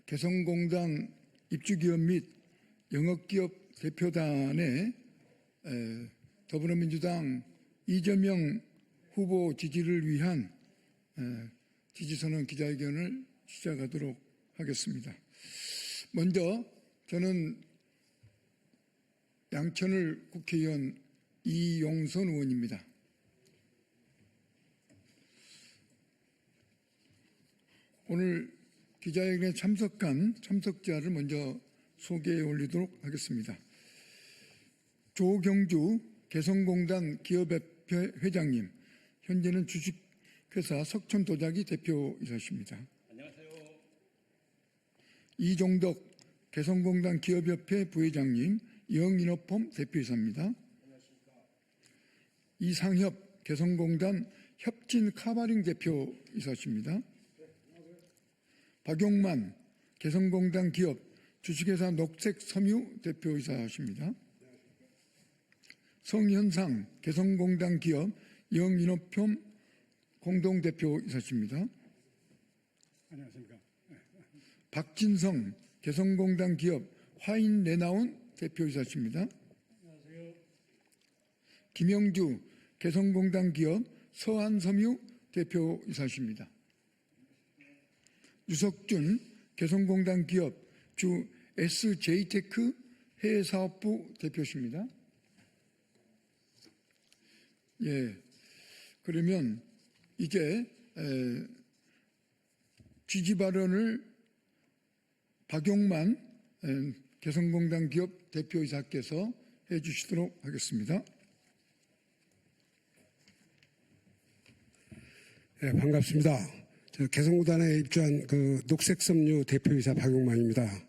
개성공단 입주기업 및 영업기업 대표단의 더불어민주당 이재명 후보 지지를 위한 지지선언 기자회견을 시작하도록 하겠습니다. 먼저 저는 양천을 국회의원 이용선 의원입니다. 오늘 기자회견에 참석한 참석자를 먼저 소개해 올리도록 하겠습니다. 조경주 개성공단 기업협회 회장님, 현재는 주식회사 석천도자기 대표이사십니다. 안녕하세요. 이종덕 개성공단 기업협회 부회장님, 영인업홈 대표이사입니다. 안녕하십니까. 이상협 개성공단 협진 카바링 대표이사십니다. 박용만 개성공단 기업 주식회사 녹색섬유 대표이사십니다. 성현상 개성공단 기업 영인업홈 공동대표이사십니다. 안녕하십니까. 박진성 개성공단 기업 화인레나운 대표이사십니다. 안녕하세요. 김영주 개성공단 기업 서한섬유 대표이사십니다. 유석준 개성공단 기업 주 SJ테크 해외사업부 대표십니다. 예, 그러면 이제 지지 발언을 박용만 개성공단 기업 대표이사께서 해주시도록 하겠습니다. 네, 반갑습니다. 저 개성공단에 입주한 녹색섬유 대표이사 박용만입니다.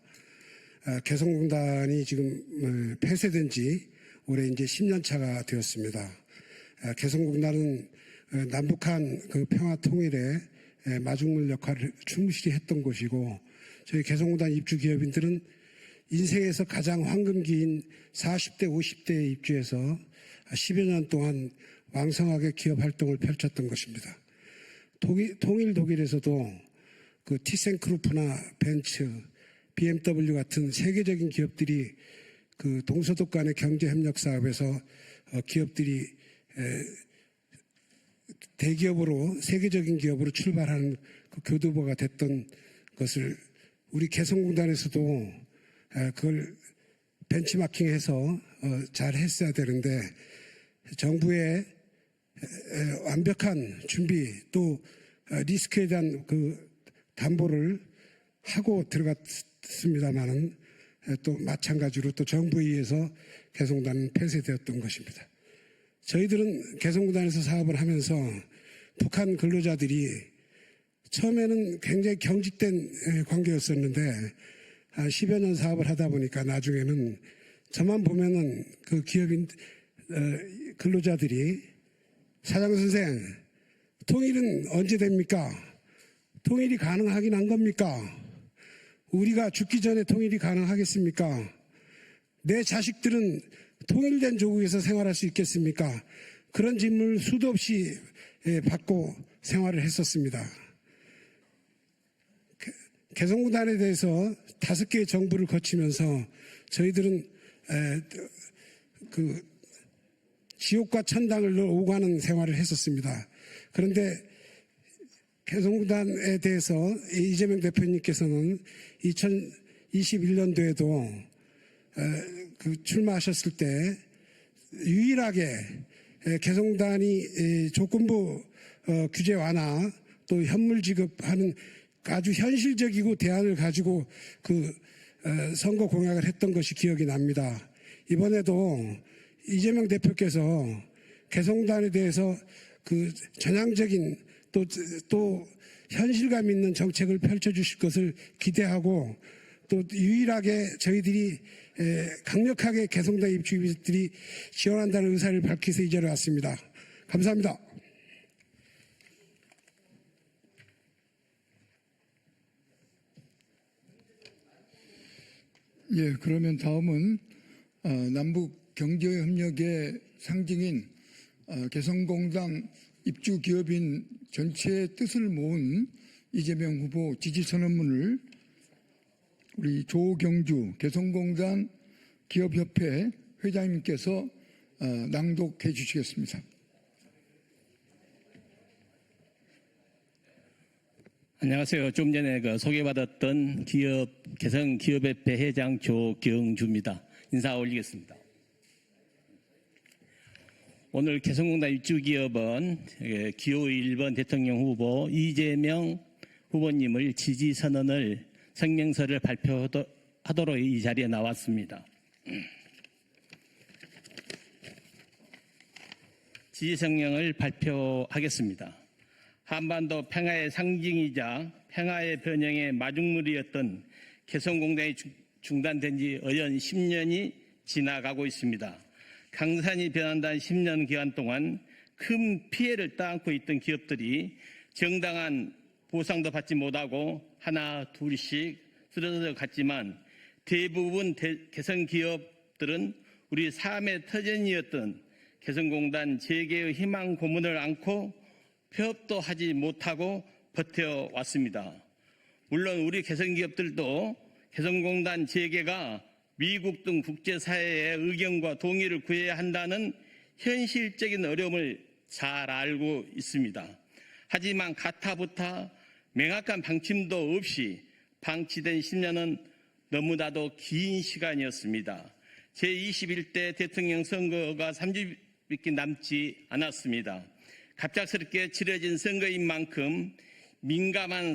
개성공단이 지금 폐쇄된 지 올해 이제 10년 차가 되었습니다. 개성공단은 남북한 평화 통일에 마중물 역할을 충실히 했던 곳이고, 저희 개성공단 입주 기업인들은 인생에서 가장 황금기인 40대, 50대에 입주해서 10여 년 동안 왕성하게 기업 활동을 펼쳤던 것입니다. 통일 독일에서도 티센크루프나 벤츠, BMW 같은 세계적인 기업들이 동서독 간의 경제협력 사업에서 기업들이 대기업으로 세계적인 기업으로 출발하는 교두보가 됐던 것을 우리 개성공단에서도 그걸 벤치마킹해서 잘 했어야 되는데, 정부의 완벽한 준비 또 리스크에 대한 담보를 하고 들어갔습니다만은 또 마찬가지로 또 정부에 의해서 개성공단은 폐쇄되었던 것입니다. 저희들은 개성공단에서 사업을 하면서 북한 근로자들이 처음에는 굉장히 경직된 관계였었는데 한 10여 년 사업을 하다 보니까 나중에는 저만 보면은 기업인 근로자들이 사장 선생, 통일은 언제 됩니까? 통일이 가능하긴 한 겁니까? 우리가 죽기 전에 통일이 가능하겠습니까? 내 자식들은 통일된 조국에서 생활할 수 있겠습니까? 그런 질문을 수도 없이 받고 생활을 했었습니다. 개성공단에 대해서 5개의 정부를 거치면서 저희들은 지옥과 천당을 오가는 생활을 했었습니다. 그런데 개성공단에 대해서 이재명 대표님께서는 2021년도에도 출마하셨을 때 유일하게 개성공단이 조건부 규제 완화 또 현물 지급하는 아주 현실적이고 대안을 가지고 선거 공약을 했던 것이 기억이 납니다. 이번에도 이재명 대표께서 개성공단에 대해서 전향적인 또 현실감 있는 정책을 펼쳐주실 것을 기대하고, 또 유일하게 저희들이 강력하게 개성공단 입주민들이 지원한다는 의사를 밝혀서 이 자리에 왔습니다. 감사합니다. 예, 그러면 다음은 남북 경제협력의 상징인 개성공단 입주기업인 전체의 뜻을 모은 이재명 후보 지지선언문을 우리 조경주 개성공단 기업협회 회장님께서 낭독해 주시겠습니다. 안녕하세요. 좀 전에 소개받았던 개성기업협회 회장 조경주입니다. 인사 올리겠습니다. 오늘 개성공단 입주기업은 기호 1번 대통령 후보 이재명 후보님을 지지선언을 성명서를 발표하도록 이 자리에 나왔습니다. 지지성명을 발표하겠습니다. 한반도 평화의 상징이자 평화의 변형의 마중물이었던 개성공단이 중단된 지 어연 10년이 지나가고 있습니다. 강산이 변한다는 10년 기간 동안 큰 피해를 떠안고 있던 기업들이 정당한 보상도 받지 못하고 하나 둘씩 쓰러져 갔지만 대부분 개성기업들은 우리 삶의 터전이었던 개성공단 재개의 희망 고문을 안고 폐업도 하지 못하고 버텨왔습니다. 물론 우리 개성기업들도 개성공단 재개가 미국 등 국제사회의 의견과 동의를 구해야 한다는 현실적인 어려움을 잘 알고 있습니다. 하지만 가타부타 명확한 방침도 없이 방치된 10년은 너무나도 긴 시간이었습니다. 제21대 대통령 선거가 3주밖에 남지 않았습니다. 갑작스럽게 치러진 선거인 만큼 민감한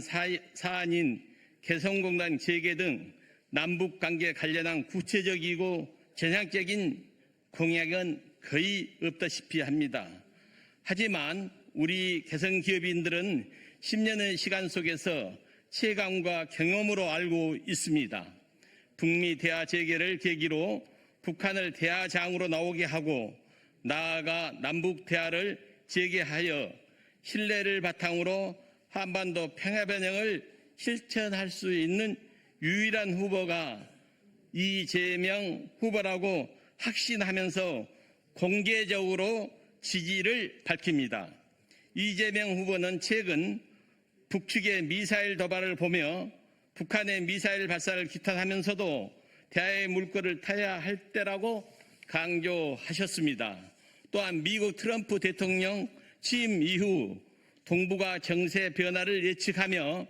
사안인 개성공단 재개 등 남북관계 관련한 구체적이고 전향적인 공약은 거의 없다시피 합니다. 하지만 우리 개성기업인들은 10년의 시간 속에서 체감과 경험으로 알고 있습니다. 북미 대화 재개를 계기로 북한을 대화장으로 나오게 하고 나아가 남북 대화를 재개하여 신뢰를 바탕으로 한반도 평화 변형을 실천할 수 있는 유일한 후보가 이재명 후보라고 확신하면서 공개적으로 지지를 밝힙니다. 이재명 후보는 최근 북측의 미사일 도발을 보며 북한의 미사일 발사를 기탄하면서도 대화의 물꼬를 타야 할 때라고 강조하셨습니다. 또한 미국 트럼프 대통령 취임 이후 동북아 정세 변화를 예측하며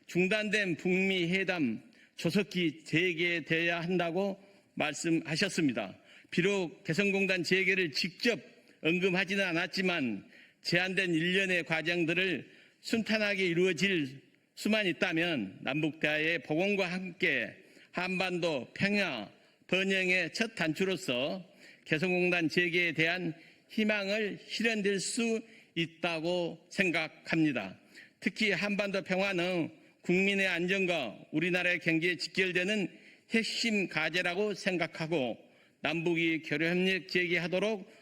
중단된 북미 회담 조속히 재개되어야 한다고 말씀하셨습니다. 비록 개성공단 재개를 직접 언급하지는 않았지만 제한된 일련의 과정들을 순탄하게 이루어질 수만 있다면 남북대화의 복원과 함께 한반도 평화 번영의 첫 단추로서 개성공단 재개에 대한 희망을 실현될 수 있다고 생각합니다. 특히 한반도 평화는 국민의 안전과 우리나라의 경제에 직결되는 핵심 과제라고 생각하고 남북이 교류협력 재개하도록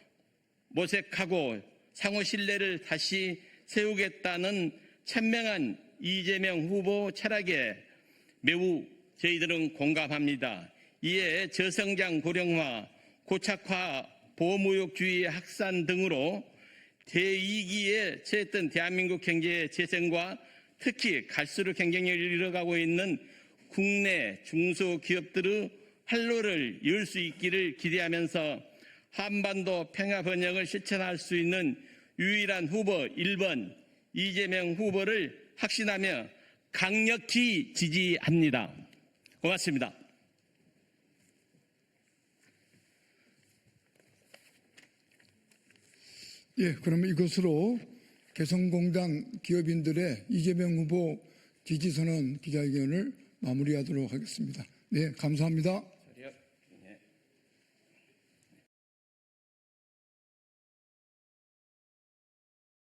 모색하고 상호 신뢰를 다시 세우겠다는 천명한 이재명 후보 철학에 매우 저희들은 공감합니다. 이에 저성장 고령화, 고착화, 보호무역주의 확산 등으로 대위기에 처했던 대한민국 경제의 재생과 특히 갈수록 경쟁력을 잃어가고 있는 국내 중소기업들의 활로를 열 수 있기를 기대하면서 한반도 평화 번영을 실천할 수 있는 유일한 후보 1번 이재명 후보를 확신하며 강력히 지지합니다. 고맙습니다. 예, 그러면 이것으로 개성공단 기업인들의 이재명 후보 지지선언 기자회견을 마무리하도록 하겠습니다. 네, 감사합니다.